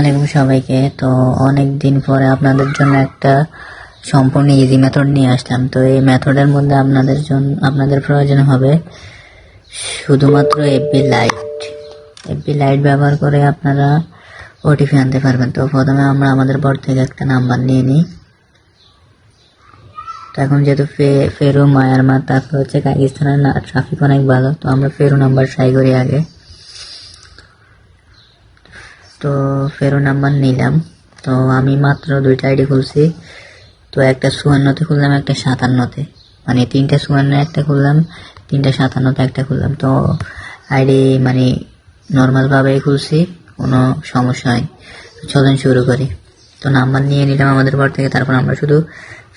আলাইকুম সবাইকে। তো অনেক দিন পরে আপনাদের জন্য একটা সম্পূর্ণ ইজি মেথড নিয়ে আসলাম। তো এই মেথডের মধ্যে আপনাদের প্রয়োজন হবে শুধুমাত্র এফবি লাইট ব্যবহার করে আপনারা ওটিপি আনতে পারবেন। তো প্রথমে আমরা আমাদের বোর্ড থেকে একটা নাম্বার নিয়ে নিই। তো এখন যেহেতু ফেরো মায়ানমার তারপর হচ্ছে পাকিস্তানের ট্রাফিক অনেক ভালো, তো আমরা ফেরো নাম্বার ট্রাই করি আগে। তো ফেরো নাম্বার নিলাম। তো আমি মাত্র 2টা আইডি খুলছি। তো একটা 54তে খুললাম, একটা 57তে, মানে 3টা 54 একটা খুললাম, 3টা 57তে একটা খুললাম। তো আইডি মানে নর্মাল ভাবেই খুলছি, কোনো সমস্যা হয়। চলুন শুরু করি। তো নাম্বার নিয়ে নিলাম আমাদের পর থেকে। তারপর আমরা শুধু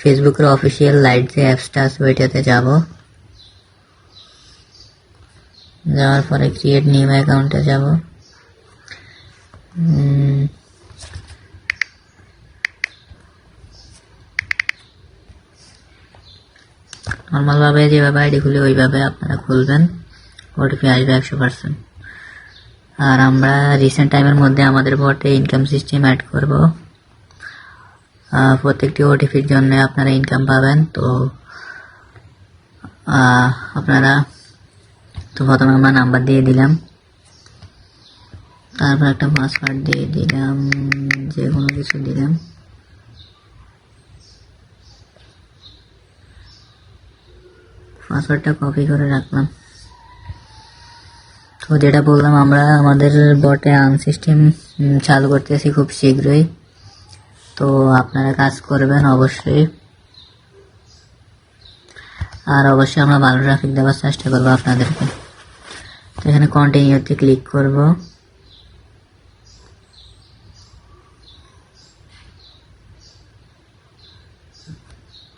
ফেসবুকের অফিসিয়াল লাইট যে অ্যাপসটা আছে ওইটাতে যাব। যাওয়ার পরে ক্রিয়েট নিউ অ্যাকাউন্টে যাব। নর্মাল ভাবে যেভাবে আইডি খুলে ওইভাবে আপনারা খুলবেন, ওটিপি আসবে 100%। আর আমরা রিসেন্ট টাইমের মধ্যে আমাদের বটে ইনকাম সিস্টেম অ্যাড করব। প্রত্যেকটি ওটিপির জন্য আপনারা ইনকাম পাবেন। তো প্রথমে আমরা নাম্বার দিয়ে দিলাম, তারপর একটা পাসওয়ার্ড দিয়ে দিলাম, যে কোনো কিছু দিলাম। পাসওয়ার্ডটা কপি করে রাখলাম। তো যেটা বললাম, আমরা আমাদের বটে আর্ন সিস্টেম চালু করতেছি খুব শীঘ্রই। তো আপনারা কাজ করবেন অবশ্যই, আর অবশ্যই আমরা ভালো ট্রাফিক দেওয়ার চেষ্টা করবো আপনাদেরকে। তো এখানে কন্টিনিউতে ক্লিক করব।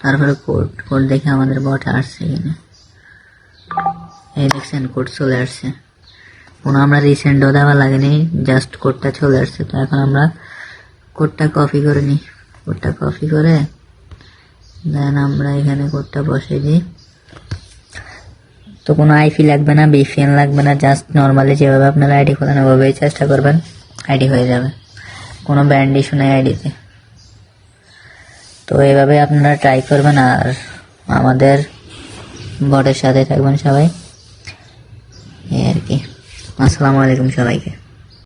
তারপরে কোড দেখে আমাদের বটে আসছে কিনা, এই দেখছেন কোড চলে আসছে। কোনো আমরা রিসেন্টও দেওয়া লাগেনি, জাস্ট কোডটা চলে আসছে। তো এখন আমরা কোডটা কপি করে নিই। কোডটা কপি করে দেন আমরা এখানে কোডটা বসিয়ে দিই। তো কোনো আইপি লাগবে না, বিপিএন লাগবে না, জাস্ট নর্মালি যেভাবে আপনারা আইডি খোলেন ওভাবেই চেষ্টা করবেন, আইডি হয়ে যাবে। কোনো ব্যান্ড ইস্যু নেই আইডিতে। তো এইভাবে আপনারা ট্রাই করবেন আর আমাদের বটের সাথে থাকবেন সবাই, এই আর কি। আসসালামু আলাইকুম সবাইকে।